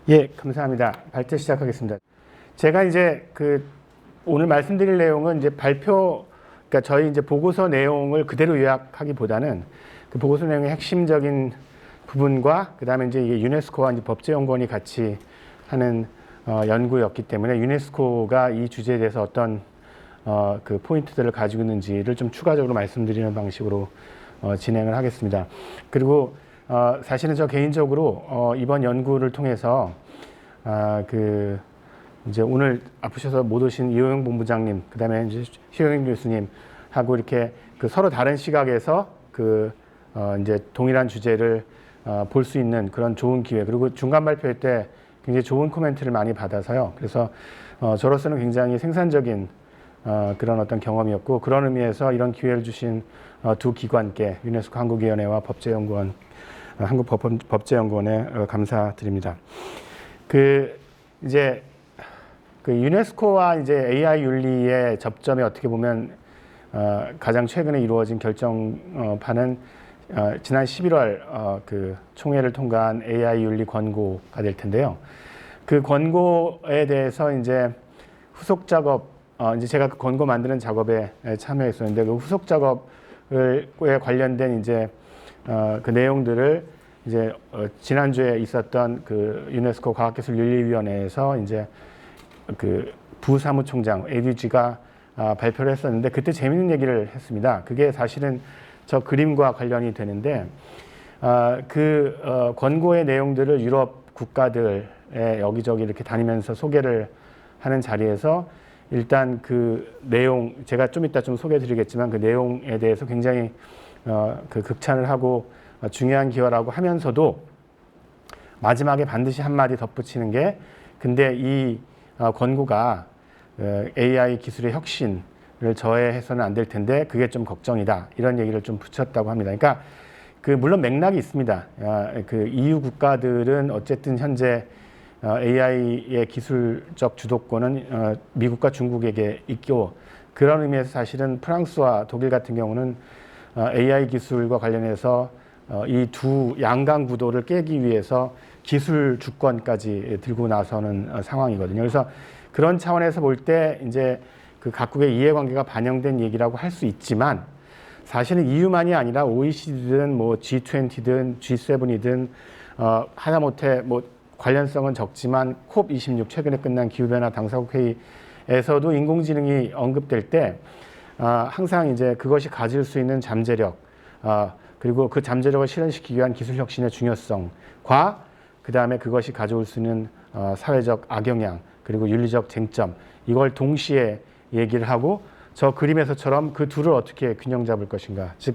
예, 감사합니다. 발제 시작하겠습니다. 제가 이제 오늘 말씀드릴 내용은 이제 그러니까 저희 이제 보고서 내용을 그대로 요약하기보다는 그 보고서 내용의 핵심적인 부분과 그다음에 이제 이게 유네스코와 이제 법제연구원이 같이 하는 연구였기 때문에 유네스코가 이 주제에 대해서 어떤 그 포인트들을 가지고 있는지를 좀 추가적으로 말씀드리는 방식으로 진행을 하겠습니다. 그리고 사실은 저 개인적으로 이번 연구를 통해서 이제 오늘 아프셔서 못 오신 이호영 본부장님, 그다음에 이제 최영임 교수님하고 이렇게 서로 다른 시각에서 이제 동일한 주제를 볼 수 있는 그런 좋은 기회, 그리고 중간 발표회 때 굉장히 좋은 코멘트를 많이 받아서요. 그래서 저로서는 굉장히 생산적인 그런 어떤 경험이었고, 그런 의미에서 이런 기회를 주신 두 기관께 유네스코 한국위원회와 법제연구원, 한국법제연구원에 감사드립니다. 이제 유네스코와 이제 AI 윤리의 접점에 어떻게 보면 가장 최근에 이루어진 결정판은 지난 11월 총회를 통과한 AI 윤리 권고가 될 텐데요. 그 권고에 대해서 이제 후속 작업, 이제 제가 그 권고 만드는 작업에 참여했었는데, 그 후속 작업에 관련된 이제 그 내용들을 이제 지난주에 있었던 그 유네스코 과학기술윤리위원회에서 이제 부사무총장 ADG가 발표를 했었는데, 그때 재밌는 얘기를 했습니다. 그게 사실은 저 그림과 관련이 되는데, 권고의 내용들을 유럽 국가들에 여기저기 이렇게 다니면서 소개를 하는 자리에서 일단 그 내용, 제가 좀 이따 좀 소개해 드리겠지만 그 내용에 대해서 굉장히 극찬을 하고 중요한 기여라고 하면서도 마지막에 반드시 한마디 덧붙이는 게, 근데 이 권고가 AI 기술의 혁신을 저해해서는 안 될 텐데 그게 좀 걱정이다, 이런 얘기를 좀 붙였다고 합니다. 그러니까 물론 맥락이 있습니다. EU 국가들은 어쨌든 현재 AI의 기술적 주도권은 미국과 중국에게 있고, 그런 의미에서 사실은 프랑스와 독일 같은 경우는 AI 기술과 관련해서 이 두 양강 구도를 깨기 위해서 기술 주권까지 들고 나서는 상황이거든요. 그래서 그런 차원에서 볼 때 이제 그 각국의 이해관계가 반영된 얘기라고 할 수 있지만, 사실은 EU만이 아니라 OECD든 뭐 G20든 G7이든 하다못해 뭐 관련성은 적지만 COP26 최근에 끝난 기후변화 당사국 회의에서도 인공지능이 언급될 때 항상 이제 그것이 가질 수 있는 잠재력, 그리고 그 잠재력을 실현시키기 위한 기술 혁신의 중요성과 그다음에 그것이 가져올 수 있는 사회적 악영향, 그리고 윤리적 쟁점, 이걸 동시에 얘기를 하고, 저 그림에서처럼 그 둘을 어떻게 균형 잡을 것인가. 즉,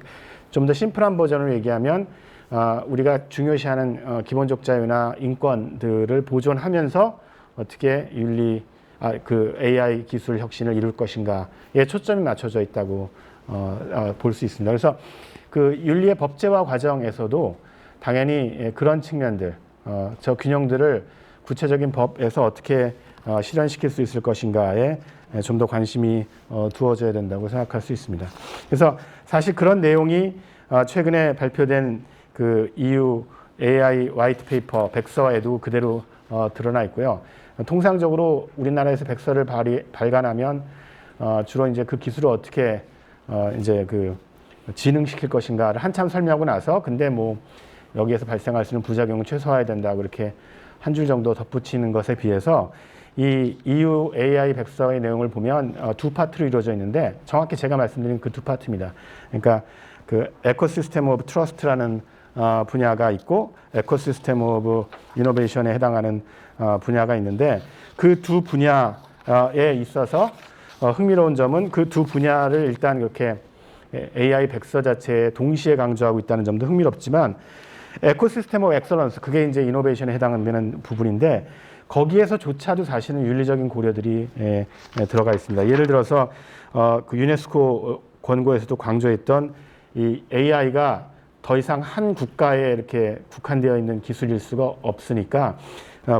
좀 더 심플한 버전으로 얘기하면 우리가 중요시하는 기본적 자유나 인권들을 보존하면서 어떻게 AI 기술 혁신을 이룰 것인가에 초점이 맞춰져 있다고 볼 수 있습니다. 그래서 그 윤리의 법제화 과정에서도 당연히 그런 측면들, 저 균형들을 구체적인 법에서 어떻게 실현시킬 수 있을 것인가에 좀 더 관심이 두어져야 된다고 생각할 수 있습니다. 그래서 사실 그런 내용이 최근에 발표된 그 EU AI 화이트 페이퍼 백서에도 그대로 드러나 있고요. 통상적으로 우리나라에서 백서를 발간하면 주로 이제 그 기술을 어떻게 이제 진흥시킬 것인가를 한참 설명하고 나서, 근데 뭐 여기에서 발생할 수 있는 부작용을 최소화해야 된다고 이렇게 한 줄 정도 덧붙이는 것에 비해서 이 EU AI 백서의 내용을 보면 두 파트로 이루어져 있는데, 정확히 제가 말씀드린 그 두 파트입니다. 그러니까 그 에코시스템 오브 트러스트라는 분야가 있고, 에코시스템 오브 이노베이션에 해당하는 분야가 있는데, 그 두 분야에 있어서 흥미로운 점은 그 두 분야를 일단 이렇게 AI 백서 자체에 동시에 강조하고 있다는 점도 흥미롭지만, 에코시스템 오브 엑설런스, 그게 이제 이노베이션에 해당하는 부분인데, 거기에서조차도 사실은 윤리적인 고려들이 들어가 있습니다. 예를 들어서 그 유네스코 권고에서도 강조했던 이 AI가 더 이상 한 국가에 이렇게 국한되어 있는 기술일 수가 없으니까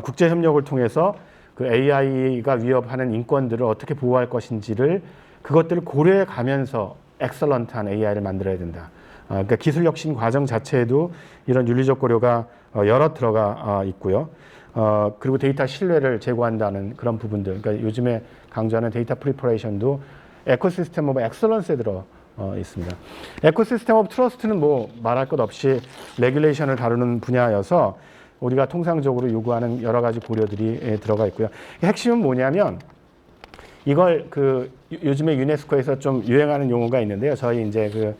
국제 협력을 통해서 그 AI가 위협하는 인권들을 어떻게 보호할 것인지를, 그것들을 고려해 가면서 엑설런트한 AI를 만들어야 된다. 그러니까 기술 혁신 과정 자체에도 이런 윤리적 고려가 여러 들어가 있고요. 그리고 데이터 신뢰를 제고한다는 그런 부분들. 그러니까 요즘에 강조하는 데이터 프리퍼레이션도 에코시스템 오브 엑설런스에 들어 있습니다. 에코시스템 오브 트러스트는 뭐 말할 것 없이 레귤레이션을 다루는 분야여서 우리가 통상적으로 요구하는 여러 가지 고려들이 들어가 있고요. 핵심은 뭐냐면 이걸 요즘에 유네스코에서 좀 유행하는 용어가 있는데요. 저희 이제 그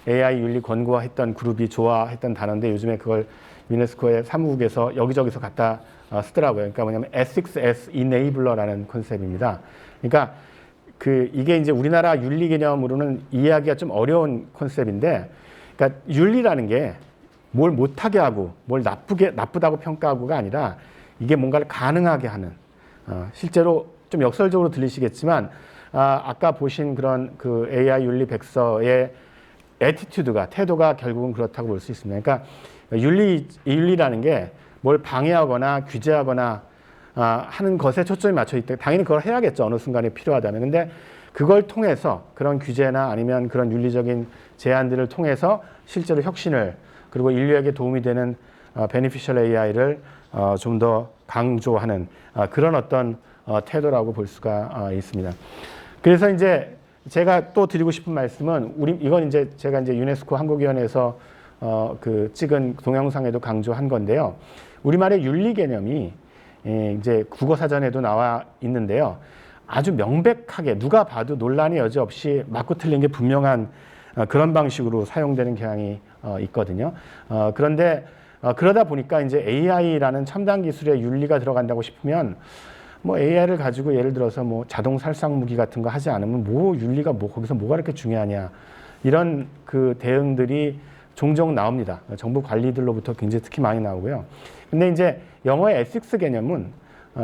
AI 윤리 권고했던 그룹이 좋아했던 단어인데 요즘에 그걸 유네스코의 사무국에서 여기저기서 갖다 쓰더라고요. 그러니까 뭐냐면 Ethics as Enabler라는 컨셉입니다. 그러니까 이게 이제 우리나라 윤리 개념으로는 이해하기가 좀 어려운 컨셉인데, 그러니까 윤리라는 게 뭘 못하게 하고 뭘 나쁘다고 평가하고가 아니라 이게 뭔가를 가능하게 하는, 실제로 좀 역설적으로 들리시겠지만 아까 보신 그런 그 AI 윤리 백서의 애티튜드가, 태도가 결국은 그렇다고 볼 수 있습니다. 그러니까 윤리라는 게 뭘 방해하거나 규제하거나 하는 것에 초점이 맞춰 있다. 당연히 그걸 해야겠죠. 어느 순간에 필요하다면. 근데 그걸 통해서 그런 규제나 아니면 그런 윤리적인 제안들을 통해서 실제로 혁신을, 그리고 인류에게 도움이 되는 베니피셜 AI를 좀 더 강조하는 그런 어떤 태도라고 볼 수가 있습니다. 그래서 이제 제가 또 드리고 싶은 말씀은 이건 이제 제가 이제 유네스코 한국위원회에서 찍은 동영상에도 강조한 건데요. 우리말의 윤리 개념이 이제 국어 사전에도 나와 있는데요. 아주 명백하게 누가 봐도 논란의 여지 없이 맞고 틀린 게 분명한 그런 방식으로 사용되는 경향이 있거든요. 그런데 그러다 보니까 이제 AI라는 첨단 기술의 윤리가 들어간다고 싶으면 뭐 AI를 가지고 예를 들어서 뭐 자동 살상 무기 같은 거 하지 않으면 뭐 윤리가 뭐 거기서 뭐가 그렇게 중요하냐, 이런 그 대응들이 종종 나옵니다. 정부 관리들로부터 굉장히 특히 많이 나오고요. 근데 이제 영어의 에틱스 개념은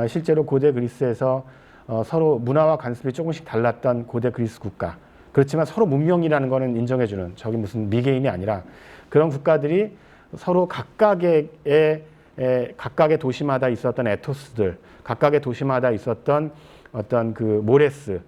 실제로 고대 그리스에서 서로 문화와 관습이 조금씩 달랐던 고대 그리스 국가, 그렇지만 서로 문명이라는 거는 인정해주는, 저기 무슨 미개인이 아니라 그런 국가들이 서로 각각의 도시마다 있었던 에토스들, 각각의 도시마다 있었던 어떤 그 모레스,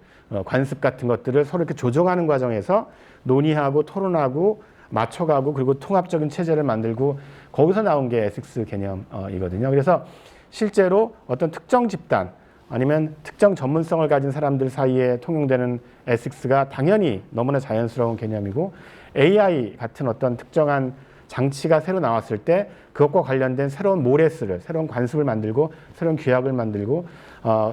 관습 같은 것들을 서로 이렇게 조정하는 과정에서 논의하고 토론하고 맞춰가고 그리고 통합적인 체제를 만들고, 거기서 나온 게 에틱스 개념이거든요. 그래서 실제로 어떤 특정 집단 아니면 특정 전문성을 가진 사람들 사이에 통용되는 에틱스가 당연히 너무나 자연스러운 개념이고, AI 같은 어떤 특정한 장치가 새로 나왔을 때 그것과 관련된 새로운 모레스를, 새로운 관습을 만들고 새로운 규약을 만들고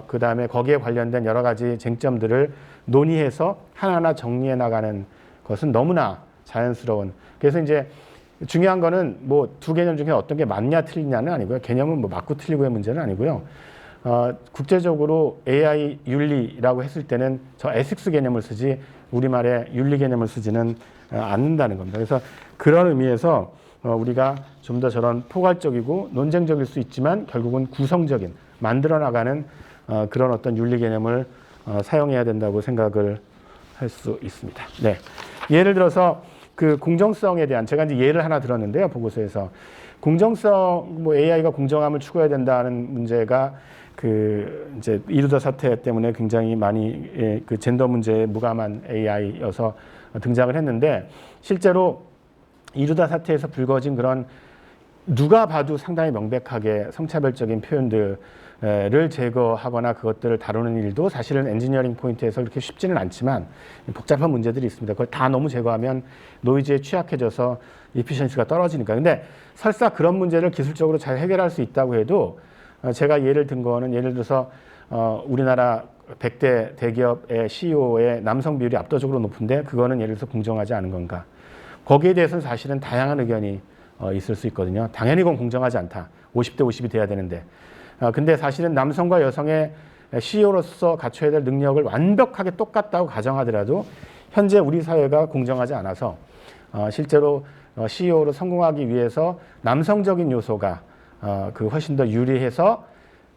그 다음에 거기에 관련된 여러 가지 쟁점들을 논의해서 하나하나 정리해 나가는 것은 너무나 자연스러운. 그래서 이제 중요한 거는 뭐 두 개념 중에 어떤 게 맞냐 틀리냐는 아니고요. 개념은 뭐 맞고 틀리고의 문제는 아니고요. 국제적으로 AI 윤리라고 했을 때는 저 에틱스 개념을 쓰지 우리말의 윤리 개념을 쓰지는 않는다는 겁니다. 그래서 그런 의미에서 우리가 좀 더 저런 포괄적이고 논쟁적일 수 있지만 결국은 구성적인, 만들어 나가는 그런 어떤 윤리 개념을 사용해야 된다고 생각을 할 수 있습니다. 네. 예를 들어서 그 공정성에 대한, 제가 이제 예를 하나 들었는데요, 보고서에서. 공정성, 뭐 AI가 공정함을 추구해야 된다는 문제가 이제 이루다 사태 때문에 굉장히 많이 그 젠더 문제에 무감한 AI여서 등장을 했는데, 실제로 이루다 사태에서 불거진 그런 누가 봐도 상당히 명백하게 성차별적인 표현들을 제거하거나 그것들을 다루는 일도 사실은 엔지니어링 포인트에서 그렇게 쉽지는 않지만 복잡한 문제들이 있습니다. 그걸 다 너무 제거하면 노이즈에 취약해져서 이피션시가 떨어지니까. 근데 설사 그런 문제를 기술적으로 잘 해결할 수 있다고 해도 제가 예를 든 거는, 예를 들어서 우리나라 100대 대기업의 CEO의 남성 비율이 압도적으로 높은데 그거는 예를 들어서 공정하지 않은 건가? 거기에 대해서는 사실은 다양한 의견이 있을 수 있거든요. 당연히 그건 공정하지 않다. 50대 50이 돼야 되는데. 근데 사실은 남성과 여성의 CEO로서 갖춰야 될 능력을 완벽하게 똑같다고 가정하더라도 현재 우리 사회가 공정하지 않아서 실제로 CEO로 성공하기 위해서 남성적인 요소가 훨씬 더 유리해서,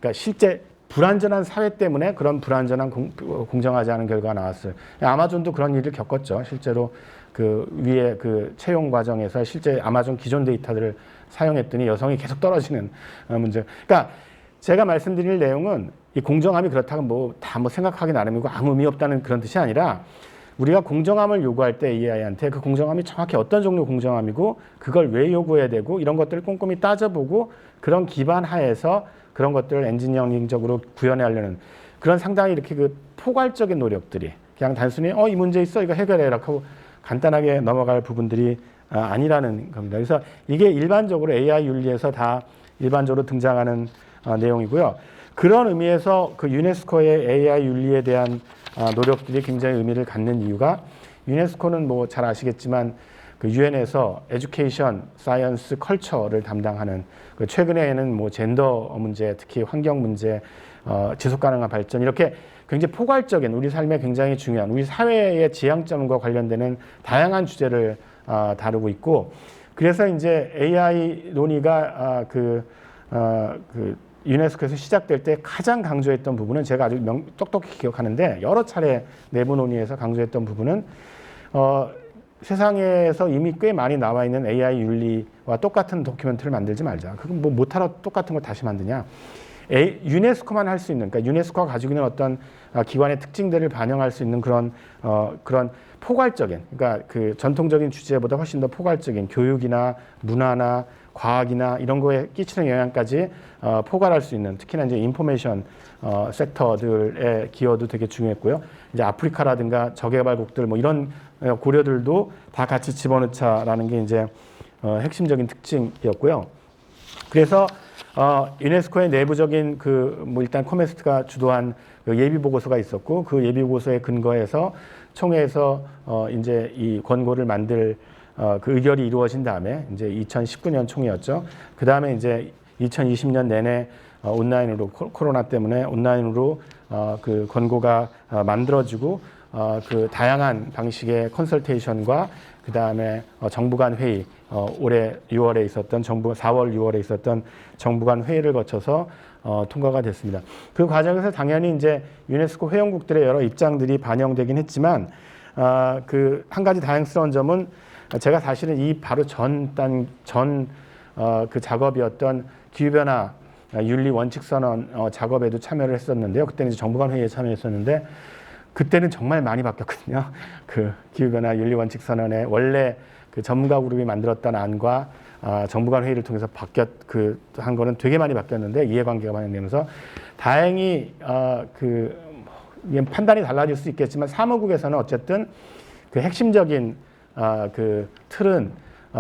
그러니까 실제 불완전한 사회 때문에 그런 불완전한 공정하지 않은 결과가 나왔어요. 아마존도 그런 일을 겪었죠. 실제로 그 위에 그 채용 과정에서 실제 아마존 기존 데이터들을 사용했더니 여성이 계속 떨어지는 문제. 그러니까 제가 말씀드릴 내용은 이 공정함이 그렇다고 뭐 다 뭐 생각하기 나름이고 아무 의미 없다는 그런 뜻이 아니라 우리가 공정함을 요구할 때 AI한테 그 공정함이 정확히 어떤 종류 공정함이고 그걸 왜 요구해야 되고 이런 것들을 꼼꼼히 따져보고 그런 기반 하에서 그런 것들을 엔지니어링적으로 구현하려는 그런 상당히 이렇게 그 포괄적인 노력들이 그냥 단순히 이 문제 있어 이거 해결해라 하고 간단하게 넘어갈 부분들이 아니라는 겁니다. 그래서 이게 일반적으로 AI 윤리에서 다 일반적으로 등장하는 내용이고요. 그런 의미에서 그 유네스코의 AI 윤리에 대한 노력들이 굉장히 의미를 갖는 이유가 유네스코는 뭐 잘 아시겠지만 그 유엔에서 에듀케이션, 사이언스, 컬처를 담당하는 그 최근에는 뭐 젠더 문제, 특히 환경 문제, 지속 가능한 발전 이렇게 굉장히 포괄적인 우리 삶에 굉장히 중요한 우리 사회의 지향점과 관련되는 다양한 주제를 다루고 있고 그래서 이제 AI 논의가 그 유네스코에서 시작될 때 가장 강조했던 부분은 제가 아주 똑똑히 기억하는데 여러 차례 내부 논의에서 강조했던 부분은 세상에서 이미 꽤 많이 나와 있는 AI 윤리와 똑같은 도큐멘트를 만들지 말자. 그건 뭐 못하러 똑같은 걸 다시 만드냐. 유네스코만 할 수 있는, 그러니까 유네스코가 가지고 있는 어떤 기관의 특징들을 반영할 수 있는 그런 포괄적인, 그러니까 그 전통적인 주제보다 훨씬 더 포괄적인 교육이나 문화나 과학이나 이런 거에 끼치는 영향까지 포괄할 수 있는 특히나 이제 인포메이션 섹터들의 기여도 되게 중요했고요. 이제 아프리카라든가 저개발국들 뭐 이런 고려들도 다 같이 집어넣자라는 게 이제 핵심적인 특징이었고요. 그래서 유네스코의 내부적인 뭐 일단 코메스트가 주도한 그 예비 보고서가 있었고 그 예비 보고서에 근거해서 총회에서 이제 이 권고를 만들 그 의결이 이루어진 다음에 이제 2019년 총회였죠. 그 다음에 이제 2020년 내내 온라인으로 코로나 때문에 온라인으로 그 권고가 만들어지고 그 다양한 방식의 컨설테이션과 그 다음에 정부 간 회의 올해 6월에 있었던 4월 6월에 있었던 정부 간 회의를 거쳐서 통과가 됐습니다. 그 과정에서 당연히 이제 유네스코 회원국들의 여러 입장들이 반영되긴 했지만 그 한 가지 다행스러운 점은 제가 사실은 이 바로 그 작업이었던 기후변화 윤리 원칙선언 작업에도 참여를 했었는데요. 그때는 이제 정부 간 회의에 참여했었는데 그때는 정말 많이 바뀌었거든요. 그 기후변화 윤리 원칙선언에 원래 그 전문가 그룹이 만들었던 안과 정부 간 회의를 통해서 한 거는 되게 많이 바뀌었는데 이해관계가 반영되면서 다행히 판단이 달라질 수 있겠지만 사무국에서는 어쨌든 그 핵심적인 그 틀은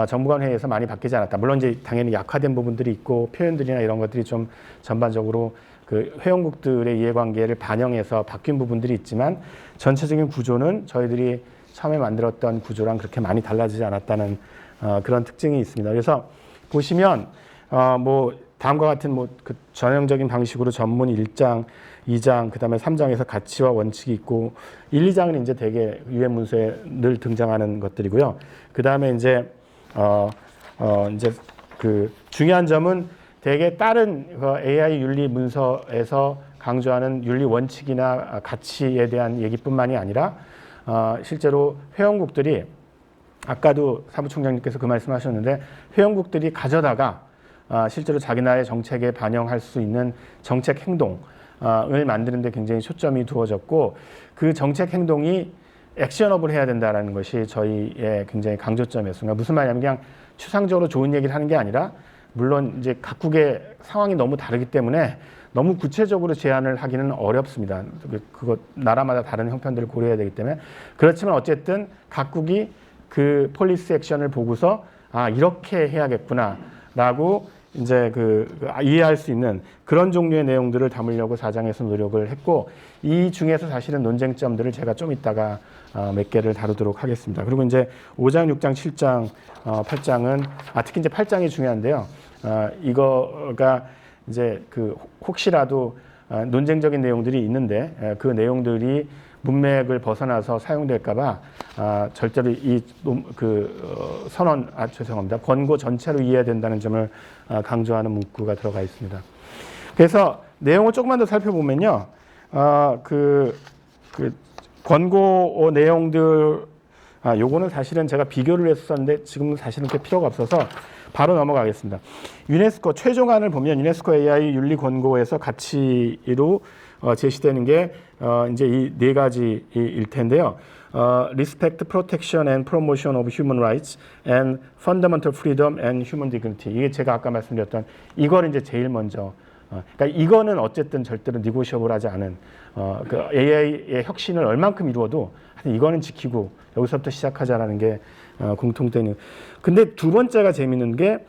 정부 간 회의에서 많이 바뀌지 않았다. 물론 이제 당연히 약화된 부분들이 있고 표현들이나 이런 것들이 좀 전반적으로 그 회원국들의 이해관계를 반영해서 바뀐 부분들이 있지만 전체적인 구조는 저희들이 처음에 만들었던 구조랑 그렇게 많이 달라지지 않았다는 그런 특징이 있습니다. 그래서 보시면 뭐 다음과 같은 뭐 그 전형적인 방식으로 전문 1장, 2장, 그다음에 3장에서 가치와 원칙이 있고 1, 2장은 이제 되게 유엔 문서에 늘 등장하는 것들이고요. 그다음에 이제 이제 그 중요한 점은 대개 다른 AI 윤리 문서에서 강조하는 윤리 원칙이나 가치에 대한 얘기뿐만이 아니라 실제로 회원국들이 아까도 사무총장님께서 그 말씀하셨는데 회원국들이 가져다가 실제로 자기 나라의 정책에 반영할 수 있는 정책 행동을 만드는 데 굉장히 초점이 두어졌고 그 정책 행동이 액셔너블 해야 된다는 것이 저희의 굉장히 강조점이었습니다. 무슨 말이냐면 그냥 추상적으로 좋은 얘기를 하는 게 아니라 물론 이제 각국의 상황이 너무 다르기 때문에 너무 구체적으로 제안을 하기는 어렵습니다. 그거 나라마다 다른 형편들을 고려해야 되기 때문에 그렇지만 어쨌든 각국이 그 폴리시 액션을 보고서 이렇게 해야겠구나라고 이제 이해할 수 있는 그런 종류의 내용들을 담으려고 4장에서 노력을 했고 이 중에서 사실은 논쟁점들을 제가 좀 이따가 몇 개를 다루도록 하겠습니다. 그리고 이제 5장, 6장, 7장, 8장은 특히 이제 8장이 중요한데요. 이거가 이제 혹시라도 논쟁적인 내용들이 있는데 그 내용들이 문맥을 벗어나서 사용될까봐 절대로 죄송합니다. 권고 전체로 이해해야 된다는 점을 강조하는 문구가 들어가 있습니다. 그래서 내용을 조금만 더 살펴보면요, 권고 내용들, 요거는 사실은 제가 비교를 했었는데 지금은 사실은 그렇게 필요가 없어서 바로 넘어가겠습니다. 유네스코 최종안을 보면 유네스코 AI 윤리 권고에서 가치로 제시되는 게 이제 이 네 가지일 텐데요. respect, protection and promotion of human rights and fundamental freedom and human dignity. 이게 제가 아까 말씀드렸던 이걸 이제 제일 먼저 그러니까 이거는 어쨌든 절대로 negotiable하지 않은 그 AI의 혁신을 얼만큼 이루어도 하여튼 이거는 지키고 여기서부터 시작하자라는 게 공통된. 근데 두 번째가 재밌는 게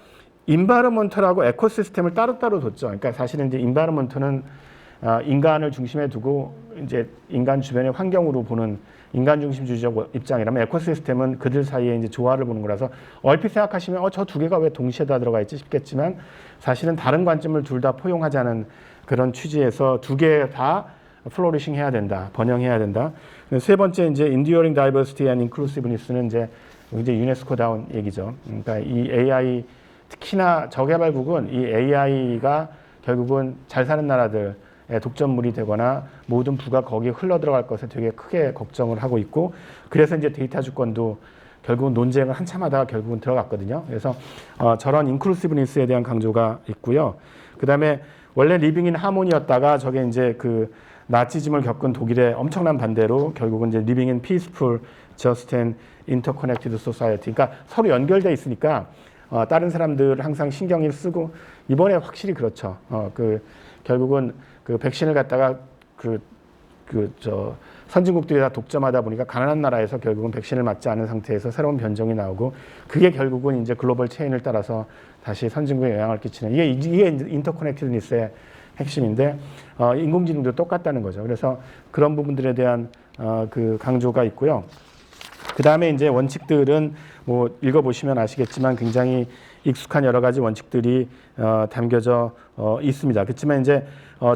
인바이러먼털하고 에코시스템을 따로따로 뒀죠. 그러니까 사실은 이제 인바이러먼털은 인간을 중심에 두고 이제 인간 주변의 환경으로 보는 인간 중심주의적 입장이라면 에코시스템은 그들 사이에 이제 조화를 보는 거라서 얼핏 생각하시면 저 두 개가 왜 동시에 다 들어가 있지 싶겠지만 사실은 다른 관점을 둘 다 포용하자는 그런 취지에서 두 개 다 플로리싱 해야 된다, 번영해야 된다. 세 번째 이제 enduring diversity and inclusiveness는 이제 유네스코다운 얘기죠. 그러니까 이 AI 특히나 저개발국은 이 AI가 결국은 잘 사는 나라들의 독점물이 되거나 모든 부가 거기에 흘러 들어갈 것에 되게 크게 걱정을 하고 있고 그래서 이제 데이터 주권도 결국은 논쟁을 한참 하다가 결국은 들어갔거든요. 그래서 저런 인클루시브니스에 대한 강조가 있고요. 그 다음에 원래 리빙 인 하모니였다가 저게 이제 그 나치즘을 겪은 독일의 엄청난 반대로 결국은 이제 리빙 인 피스풀 저스트 앤 인터커넥티드 소사이어티. 그러니까 서로 연결돼 있으니까 다른 사람들 항상 신경을 쓰고 이번에 확실히 그렇죠. 그 결국은 그 백신을 갖다가 선진국들이 다 독점하다 보니까 가난한 나라에서 결국은 백신을 맞지 않은 상태에서 새로운 변종이 나오고 그게 결국은 이제 글로벌 체인을 따라서 다시 선진국에 영향을 끼치는 이게 인터커넥티드니스의 핵심인데 인공지능도 똑같다는 거죠. 그래서 그런 부분들에 대한 그 강조가 있고요. 그 다음에 이제 원칙들은 뭐 읽어보시면 아시겠지만 굉장히 익숙한 여러 가지 원칙들이 담겨져 있습니다. 그렇지만 이제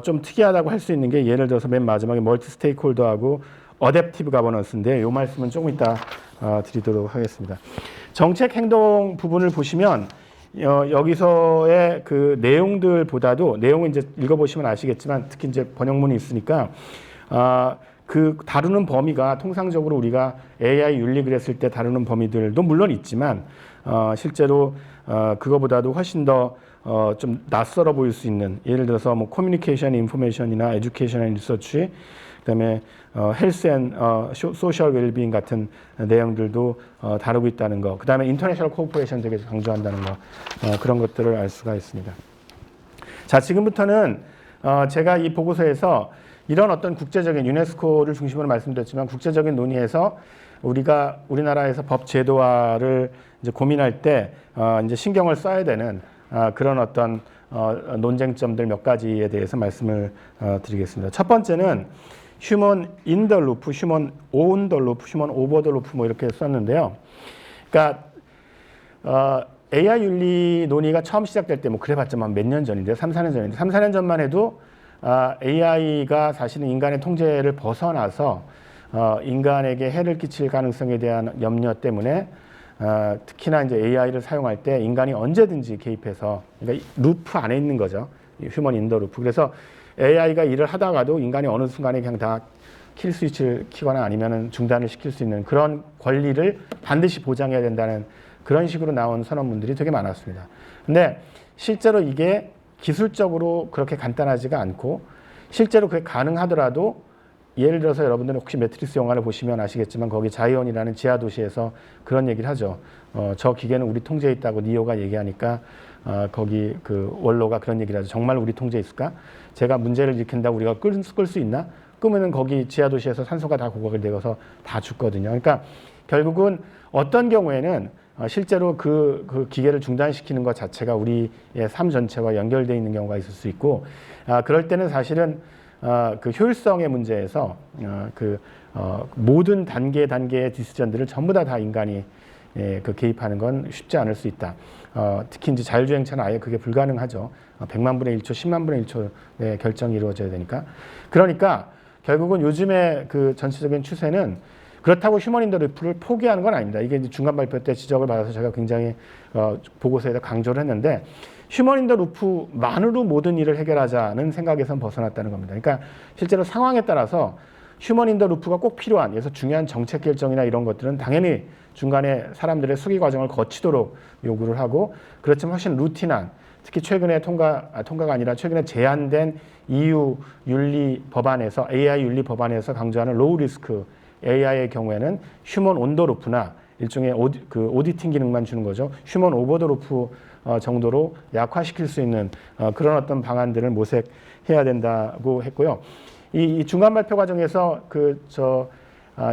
좀 특이하다고 할 수 있는 게 예를 들어서 맨 마지막에 멀티 스테이크홀더하고 어댑티브 가버넌스인데 이 말씀은 조금 이따 드리도록 하겠습니다. 정책 행동 부분을 보시면 여기서의 그 내용들보다도 내용은 이제 읽어보시면 아시겠지만 특히 이제 번역문이 있으니까 그 다루는 범위가 통상적으로 우리가 AI 윤리 그랬을 때 다루는 범위들도 물론 있지만 실제로 그거보다도 훨씬 더 좀 낯설어 보일 수 있는 예를 들어서 뭐 커뮤니케이션, 인포메이션이나 에듀케이션 앤 리서치 그다음에 헬스 앤 소셜 웰빙 같은 내용들도 다루고 있다는 거. 그다음에 인터내셔널 코퍼레이션 되게 강조한다는 거. 그런 것들을 알 수가 있습니다. 자, 지금부터는 제가 이 보고서에서 이런 어떤 국제적인 유네스코를 중심으로 말씀드렸지만 국제적인 논의에서 우리나라에서 법 제도화를 이제 고민할 때 이제 신경을 써야 되는 그런 어떤 논쟁점들 몇 가지에 대해서 말씀을 드리겠습니다. 첫 번째는 휴먼 인 더 루프, 휴먼 온 더 루프, 휴먼 오버 더 루프 뭐 이렇게 썼는데요. 그러니까 AI 윤리 논의가 처음 시작될 때 뭐 그래봤자 몇 년 전인데 3, 4년 전인데 3, 4년 전만 해도 AI가 사실은 인간의 통제를 벗어나서 인간에게 해를 끼칠 가능성에 대한 염려 때문에 특히나 이제 AI를 사용할 때 인간이 언제든지 개입해서 그러니까 루프 안에 있는 거죠. 휴먼 인 더 루프. 그래서 AI가 일을 하다가도 인간이 어느 순간에 그냥 다 킬 스위치를 키거나 아니면은 중단을 시킬 수 있는 그런 권리를 반드시 보장해야 된다는 그런 식으로 나온 선언문들이 되게 많았습니다. 근데 실제로 이게 기술적으로 그렇게 간단하지가 않고 실제로 그게 가능하더라도 예를 들어서 여러분들은 혹시 매트릭스 영화를 보시면 아시겠지만 거기 자이언이라는 지하 도시에서 그런 얘기를 하죠. 저 기계는 우리 통제에 있다고 니오가 얘기하니까 거기 그 원로가 그런 얘기를 하죠. 정말 우리 통제에 있을까? 제가 문제를 일으킨다고 우리가 끌 수 있나? 끄면은 거기 지하 도시에서 산소가 다 고각을 되어서 다 죽거든요. 그러니까 결국은 어떤 경우에는 실제로 그 기계를 중단시키는 것 자체가 우리의 삶 전체와 연결되어 있는 경우가 있을 수 있고 그럴 때는 사실은 그 효율성의 문제에서 모든 단계의 디시전들을 전부 다 인간이 그 개입하는 건 쉽지 않을 수 있다. 특히 이제 자율주행차는 아예 그게 불가능하죠. 100만 분의 1초, 10만 분의 1초의 결정이 이루어져야 되니까. 그러니까 결국은 요즘의 그 전체적인 추세는 그렇다고 휴먼 인 더 루프를 포기하는 건 아닙니다. 이게 이제 중간 발표 때 지적을 받아서 제가 굉장히 보고서에다 강조를 했는데 휴먼 인 더 루프만으로 모든 일을 해결하자는 생각에선 벗어났다는 겁니다. 그러니까 실제로 상황에 따라서 휴먼 인 더 루프가 꼭 필요한 그래서 중요한 정책 결정이나 이런 것들은 당연히 중간에 사람들의 수기 과정을 거치도록 요구를 하고 그렇지만 훨씬 루틴한 특히 최근에 통과가 아니라 최근에 제안된 EU 윤리 법안에서 AI 윤리 법안에서 강조하는 로우 리스크 AI의 경우에는 휴먼 온더 루프나 일종의 오디팅 기능만 주는 거죠. 휴먼 오버 더 루프 정도로 약화시킬 수 있는 그런 어떤 방안들을 모색해야 된다고 했고요. 이 중간 발표 과정에서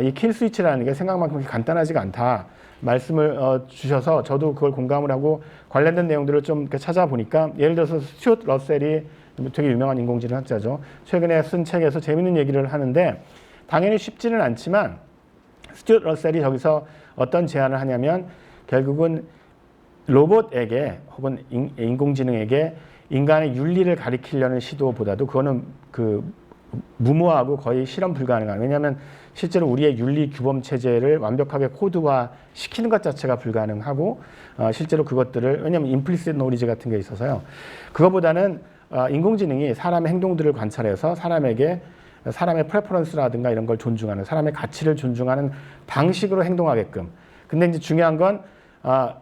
이 킬 스위치라는 게 생각만큼 간단하지가 않다 말씀을 주셔서 저도 그걸 공감을 하고 관련된 내용들을 좀 찾아보니까 예를 들어서 스튜어트 러셀이 되게 유명한 인공지능 학자죠. 최근에 쓴 책에서 재밌는 얘기를 하는데 당연히 쉽지는 않지만 스튜어트 러셀이 저기서 어떤 제안을 하냐면 결국은 로봇에게 혹은 인공지능에게 인간의 윤리를 가리키려는 시도보다도 그거는 무모하고 거의 실현 불가능한, 왜냐하면 실제로 우리의 윤리 규범 체제를 완벽하게 코드화 시키는 것 자체가 불가능하고 실제로 그것들을, 왜냐하면 임플리시트 노리지 같은 게 있어서요. 그거보다는 인공지능이 사람의 행동들을 관찰해서 사람의 프레퍼런스라든가 이런 걸 존중하는, 사람의 가치를 존중하는 방식으로 행동하게끔. 근데 이제 중요한 건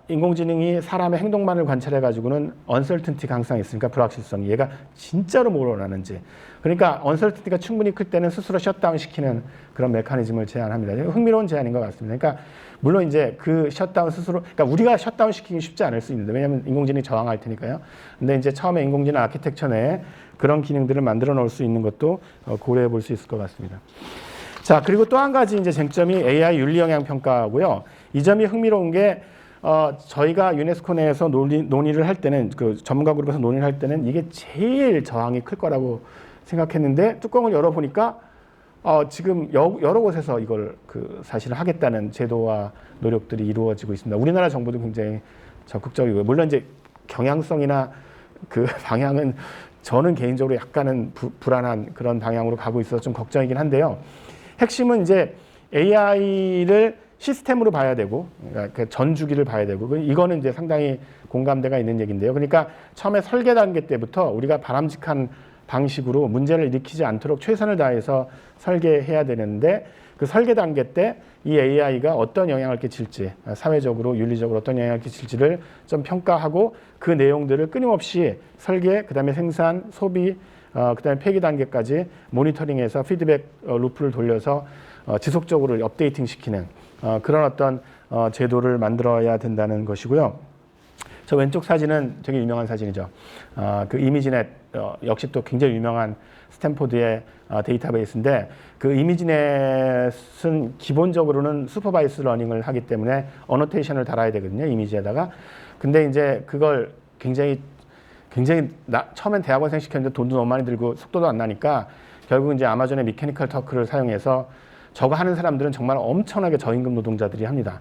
인공지능이 사람의 행동만을 관찰해가지고는 언설튼티가 항상 있으니까 불확실성이, 얘가 진짜로 뭘 원하는지. 그러니까 언설튼티가 충분히 클 때는 스스로 셧다운 시키는 그런 메커니즘을 제안합니다. 흥미로운 제안인 것 같습니다. 그러니까 물론 이제 그 셧다운 스스로, 그러니까 우리가 셧다운 시키기 쉽지 않을 수 있는데, 왜냐하면 인공지능이 저항할 테니까요. 근데 이제 처음에 인공지능 아키텍처 내에 그런 기능들을 만들어 놓을 수 있는 것도 고려해 볼 수 있을 것 같습니다. 자, 그리고 또 한 가지 이제 쟁점이 AI 윤리 영향 평가고요. 이 점이 흥미로운 게 저희가 유네스코 내에서 논의를 할 때는, 그 전문가 그룹에서 논의를 할 때는 이게 제일 저항이 클 거라고 생각했는데 뚜껑을 열어보니까 지금 여러 곳에서 이걸 사실을 하겠다는 제도와 노력들이 이루어지고 있습니다. 우리나라 정부도 굉장히 적극적이고요. 물론 이제 경향성이나 그 방향은 저는 개인적으로 약간은 불안한 그런 방향으로 가고 있어서 좀 걱정이긴 한데요. 핵심은 이제 AI를 시스템으로 봐야 되고, 그러니까 전 주기를 봐야 되고, 이거는 이제 상당히 공감대가 있는 얘기인데요. 그러니까 처음에 설계 단계 때부터 우리가 바람직한 방식으로 문제를 일으키지 않도록 최선을 다해서 설계해야 되는데, 그 설계 단계 때 이 AI가 어떤 영향을 끼칠지, 사회적으로 윤리적으로 어떤 영향을 끼칠지를 좀 평가하고 그 내용들을 끊임없이 설계, 그다음에 생산, 소비, 그다음에 폐기 단계까지 모니터링해서 피드백 루프를 돌려서 지속적으로 업데이팅 시키는 그런 어떤 제도를 만들어야 된다는 것이고요. 저 왼쪽 사진은 되게 유명한 사진이죠. 그 이미지넷, 역시 또 굉장히 유명한 스탠포드의 데이터베이스인데, 그 이미지넷은 기본적으로는 슈퍼바이스 러닝을 하기 때문에 어노테이션을 달아야 되거든요, 이미지에다가. 근데 이제 그걸 굉장히 처음엔 대학원생 시켰는데 돈도 너무 많이 들고 속도도 안 나니까 결국 이제 아마존의 미케니컬 터크를 사용해서, 저거 하는 사람들은 정말 엄청나게 저임금 노동자들이 합니다.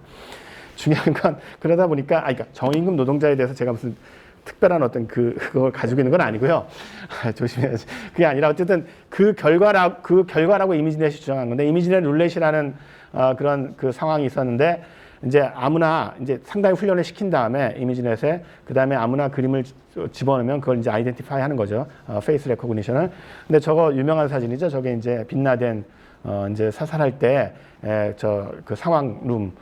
중요한 건 그러다 보니까, 그러니까 저임금 노동자에 대해서 제가 무슨 특별한 어떤 그걸 가지고 있는 건 아니고요. 조심해야지. 그게 아니라 어쨌든 그 결과라고 이미지넷이 주장한 건데, 이미지넷 룰렛이라는 그런 그 상황이 있었는데, 이제 아무나 이제 상당히 훈련을 시킨 다음에 이미지넷에, 그 다음에 아무나 그림을 집어넣으면 그걸 이제 아이덴티파이 하는 거죠. 페이스 레코그니션을. 근데 저거 유명한 사진이죠. 저게 이제 빈라덴 이제 사살할 때 그 상황 룸,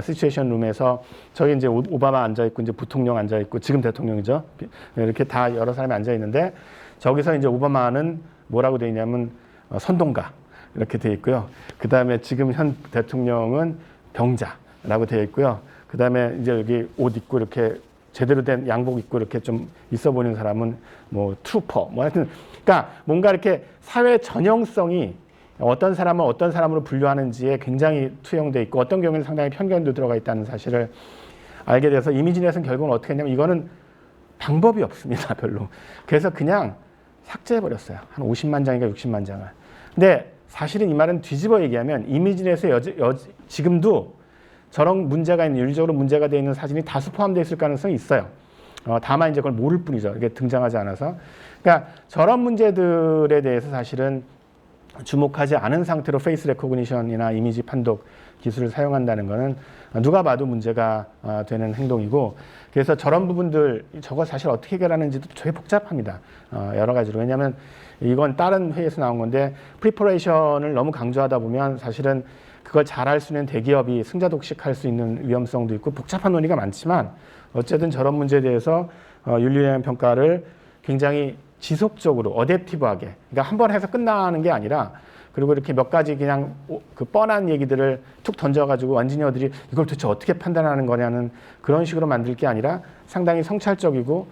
시츄에이션 룸에서 저기 이제 오바마 앉아 있고, 이제 부통령 앉아 있고, 지금 대통령이죠. 이렇게 다 여러 사람이 앉아 있는데, 저기서 이제 오바마는 뭐라고 되어 있냐면 선동가 이렇게 되어 있고요. 그 다음에 지금 현 대통령은 병자라고 되어 있고요. 그 다음에 이제 여기 옷 입고 이렇게 제대로 된 양복 입고 이렇게 좀 있어 보이는 사람은 뭐 트루퍼, 뭐 하여튼, 그러니까 뭔가 이렇게 사회 전형성이 어떤 사람을 어떤 사람으로 분류하는지에 굉장히 투영돼 있고, 어떤 경우에는 상당히 편견도 들어가 있다는 사실을 알게 돼서 이미지넷은 결국은 어떻게 했냐면, 이거는 방법이 없습니다, 별로. 그래서 그냥 삭제해버렸어요. 한 50만 장인가 60만 장을. 근데 사실은 이 말은 뒤집어 얘기하면 이미지넷에 지금도 저런 문제가 있는, 윤리적으로 문제가 되어 있는 사진이 다수 포함되어 있을 가능성이 있어요. 다만 이제 그걸 모를 뿐이죠. 이게 등장하지 않아서. 그러니까 저런 문제들에 대해서 사실은 주목하지 않은 상태로 페이스 레코그니션이나 이미지 판독 기술을 사용한다는 것은 누가 봐도 문제가 되는 행동이고, 그래서 저런 부분들, 저거 사실 어떻게 해결하는지도 되게 복잡합니다. 여러 가지로. 왜냐하면 이건 다른 회의에서 나온 건데, 프리퍼레이션을 너무 강조하다 보면 사실은 그걸 잘할 수 있는 대기업이 승자독식할 수 있는 위험성도 있고, 복잡한 논의가 많지만 어쨌든 저런 문제에 대해서 윤리영향 평가를 굉장히 지속적으로 어댑티브하게, 그러니까 한 번 해서 끝나는 게 아니라 그리고 이렇게 몇 가지 그냥 그 뻔한 얘기들을 툭 던져가지고 엔지니어들이 이걸 도대체 어떻게 판단하는 거냐는 그런 식으로 만들 게 아니라 상당히 성찰적이고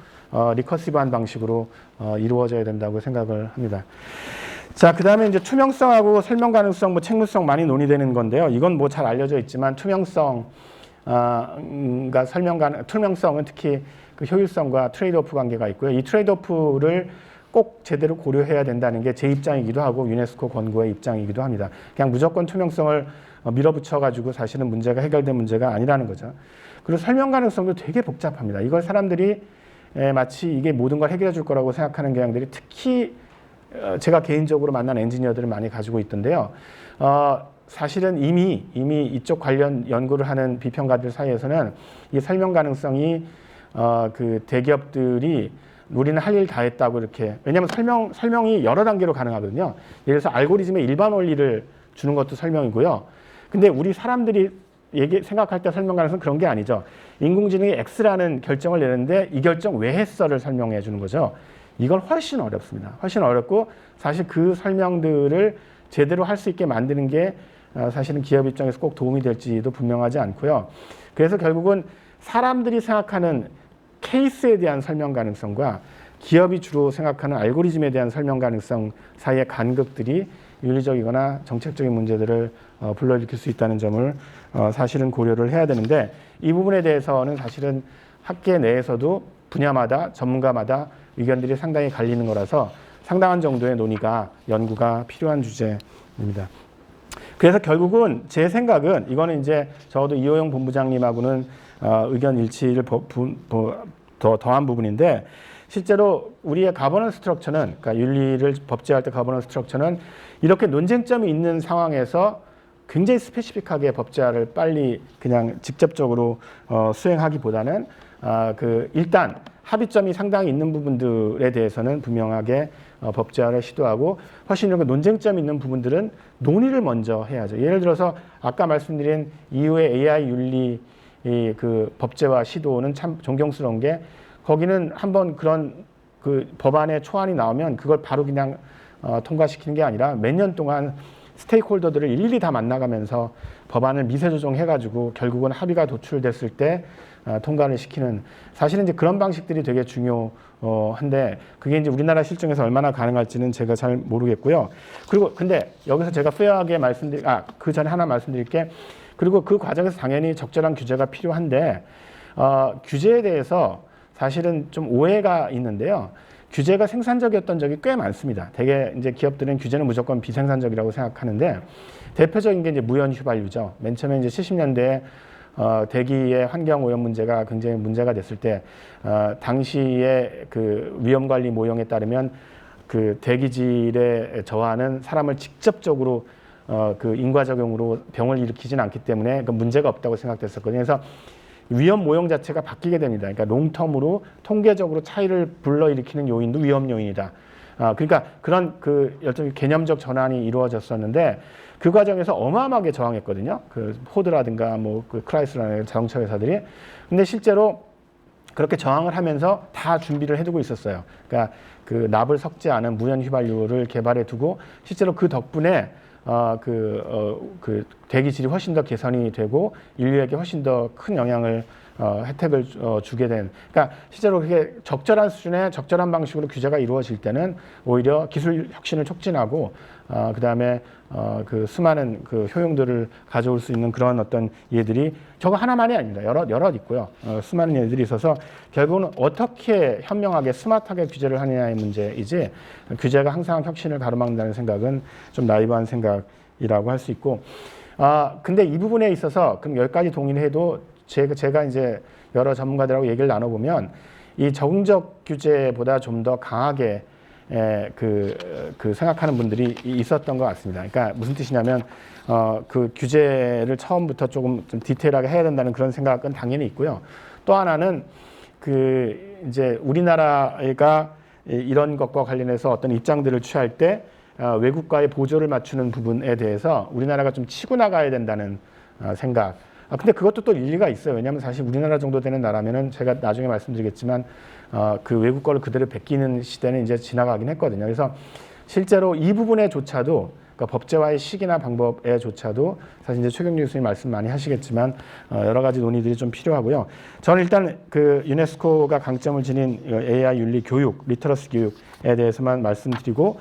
리커시브한 방식으로 이루어져야 된다고 생각을 합니다. 자, 그 다음에 이제 투명성하고 설명 가능성, 뭐 책무성 많이 논의되는 건데요. 이건 뭐 잘 알려져 있지만 투명성은 특히 그 효율성과 트레이드오프 관계가 있고요. 이 트레이드오프를 꼭 제대로 고려해야 된다는 게 제 입장이기도 하고 유네스코 권고의 입장이기도 합니다. 그냥 무조건 투명성을 밀어붙여가지고 사실은 문제가 해결된 문제가 아니라는 거죠. 그리고 설명 가능성도 되게 복잡합니다. 이걸 사람들이 마치 이게 모든 걸 해결해 줄 거라고 생각하는 경향들이 특히 제가 개인적으로 만난 엔지니어들을 많이 가지고 있던데요. 사실은 이미 이쪽 관련 연구를 하는 비평가들 사이에서는 이 설명 가능성이 그 대기업들이 우리는 할 일 다 했다고 이렇게, 왜냐하면 설명이 여러 단계로 가능하거든요. 예를 들어서 알고리즘의 일반 원리를 주는 것도 설명이고요. 근데 우리 사람들이 생각할 때 설명 가능성은 그런 게 아니죠. 인공지능이 X라는 결정을 내는데 이 결정 왜 했어를 설명해 주는 거죠. 이건 훨씬 어렵습니다. 훨씬 어렵고 사실 그 설명들을 제대로 할 수 있게 만드는 게 사실은 기업 입장에서 꼭 도움이 될지도 분명하지 않고요. 그래서 결국은 사람들이 생각하는 케이스에 대한 설명 가능성과 기업이 주로 생각하는 알고리즘에 대한 설명 가능성 사이의 간극들이 윤리적이거나 정책적인 문제들을 불러일으킬 수 있다는 점을 사실은 고려를 해야 되는데, 이 부분에 대해서는 사실은 학계 내에서도 분야마다 전문가마다 의견들이 상당히 갈리는 거라서 상당한 정도의 논의가, 연구가 필요한 주제입니다. 그래서 결국은 제 생각은, 이거는 이제 적어도 이호영 본부장님하고는 의견 일치를 더한 부분인데, 실제로 우리의 가버넌스 스트럭처는, 그러니까 윤리를 법제할 때 가버넌스 스트럭처는 이렇게 논쟁점이 있는 상황에서 굉장히 스페시픽하게 법제화를 빨리 그냥 직접적으로 수행하기보다는 일단 합의점이 상당히 있는 부분들에 대해서는 분명하게 법제화를 시도하고, 훨씬 이런 논쟁점 있는 부분들은 논의를 먼저 해야죠. 예를 들어서 아까 말씀드린 이후의 AI 윤리 그 법제화 시도는 참 존경스러운 게, 거기는 한번 그런 그 법안의 초안이 나오면 그걸 바로 그냥 통과시키는 게 아니라 몇 년 동안 스테이크홀더들을 일일이 다 만나가면서 법안을 미세 조정해가지고 결국은 합의가 도출됐을 때 통과를 시키는, 사실은 이제 그런 방식들이 되게 중요한데 그게 이제 우리나라 실정에서 얼마나 가능할지는 제가 잘 모르겠고요. 그리고 근데 여기서 제가 페어하게 그 전에 하나 말씀드릴 게, 그리고 그 과정에서 당연히 적절한 규제가 필요한데 규제에 대해서 사실은 좀 오해가 있는데요. 규제가 생산적이었던 적이 꽤 많습니다. 대개 이제 기업들은 규제는 무조건 비생산적이라고 생각하는데, 대표적인 게 이제 무연 휘발유죠. 맨 처음에 이제 70년대에 대기의 환경 오염 문제가 굉장히 문제가 됐을 때 당시의 그 위험 관리 모형에 따르면 그 대기질에 저하는 사람을 직접적으로 그 인과작용으로 병을 일으키진 않기 때문에 그 문제가 없다고 생각됐었거든요. 그래서 위험 모형 자체가 바뀌게 됩니다. 그러니까 롱텀으로 통계적으로 차이를 불러일으키는 요인도 위험 요인이다. 그러니까 그런 그 개념적 전환이 이루어졌었는데, 그 과정에서 어마어마하게 저항했거든요. 그 포드라든가 뭐 그 크라이슬라는 자동차 회사들이. 근데 실제로 그렇게 저항을 하면서 다 준비를 해두고 있었어요. 그러니까 그 납을 섞지 않은 무연 휘발유를 개발해 두고, 실제로 그 덕분에 그 대기질이 훨씬 더 개선이 되고 인류에게 훨씬 더 큰 영향을 혜택을 주게 된, 그러니까 실제로 그게 적절한 수준의 적절한 방식으로 규제가 이루어질 때는 오히려 기술 혁신을 촉진하고 그다음에 그 수많은 그 효용들을 가져올 수 있는 그런 어떤 예들이 저거 하나만이 아닙니다. 여럿 있고요. 수많은 예들이 있어서 결국은 어떻게 현명하게 스마트하게 규제를 하느냐의 문제이지, 규제가 항상 혁신을 가로막는다는 생각은 좀 나이브한 생각이라고 할 수 있고, 근데 이 부분에 있어서 그럼 여기까지 동의를 해도 제가 이제 여러 전문가들하고 얘기를 나눠보면 이 적응적 규제보다 좀 더 강하게 그 생각하는 분들이 있었던 것 같습니다. 그러니까 무슨 뜻이냐면 그 규제를 처음부터 조금 좀 디테일하게 해야 된다는 그런 생각은 당연히 있고요. 또 하나는 그 이제 우리나라가 이런 것과 관련해서 어떤 입장들을 취할 때 외국과의 보조를 맞추는 부분에 대해서 우리나라가 좀 치고 나가야 된다는 생각. 근데 그것도 또 일리가 있어요. 왜냐하면 사실 우리나라 정도 되는 나라면은 제가 나중에 말씀드리겠지만 그 외국 거를 그대로 베끼는 시대는 이제 지나가긴 했거든요. 그래서 실제로 이 부분에조차도 그러니까 법제화의 시기나 방법에조차도 사실 이제 최경주 교수님 말씀 많이 하시겠지만 여러 가지 논의들이 좀 필요하고요. 저는 일단 그 유네스코가 강점을 지닌 AI 윤리 교육, 리터러시 교육에 대해서만 말씀드리고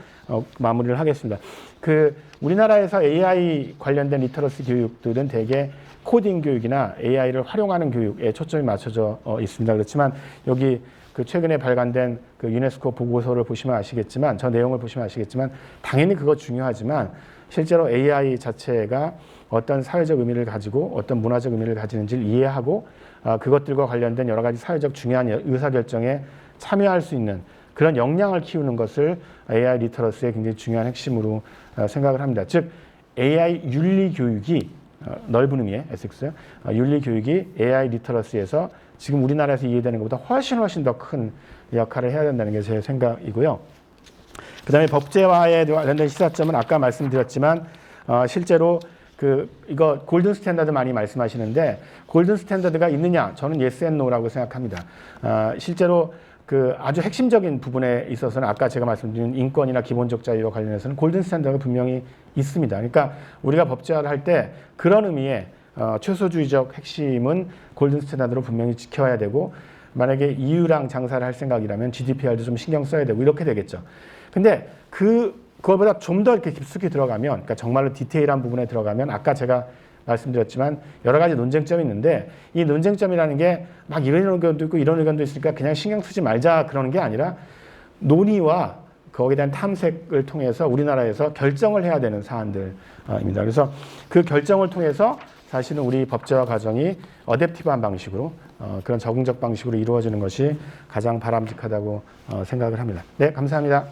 마무리를 하겠습니다. 그 우리나라에서 AI 관련된 리터러시 교육들은 대개 코딩 교육이나 AI를 활용하는 교육에 초점이 맞춰져 있습니다. 그렇지만 여기 그 최근에 발간된 그 유네스코 보고서를 보시면 아시겠지만, 저 내용을 보시면 아시겠지만, 당연히 그거 중요하지만 실제로 AI 자체가 어떤 사회적 의미를 가지고 어떤 문화적 의미를 가지는지를 이해하고 그것들과 관련된 여러 가지 사회적 중요한 의사결정에 참여할 수 있는 그런 역량을 키우는 것을 AI 리터러시의 굉장히 중요한 핵심으로 생각을 합니다. 즉 AI 윤리 교육이 넓은 의미의 에섹스 윤리 교육이 AI 리터러시에서 지금 우리나라에서 이해되는 것보다 훨씬 더 큰 역할을 해야 된다는 게 제 생각이고요. 그다음에 법제화에 관련된 시사점은 아까 말씀드렸지만 실제로 이거 골든 스탠다드 많이 말씀하시는데 골든 스탠다드가 있느냐? 저는 yes and no라고 생각합니다. 실제로 그 아주 핵심적인 부분에 있어서는 아까 제가 말씀드린 인권이나 기본적 자유와 관련해서는 골든 스탠다드가 분명히 있습니다. 그러니까 우리가 법제화를 할 때 그런 의미의 최소주의적 핵심은 골든 스탠다드로 분명히 지켜야 되고 만약에 EU랑 장사를 할 생각이라면 GDPR도 좀 신경 써야 되고 이렇게 되겠죠. 근데 그거보다 좀 더 이렇게 깊숙이 들어가면, 그러니까 정말로 디테일한 부분에 들어가면 아까 제가 말씀드렸지만 여러 가지 논쟁점이 있는데 이 논쟁점이라는 게 막 이런 의견도 있고 이런 의견도 있으니까 그냥 신경 쓰지 말자 그러는 게 아니라 논의와 거기에 대한 탐색을 통해서 우리나라에서 결정을 해야 되는 사안들입니다. 그래서 그 결정을 통해서 사실은 우리 법제화 과정이 어댑티브한 방식으로 그런 적응적 방식으로 이루어지는 것이 가장 바람직하다고 생각을 합니다. 네, 감사합니다.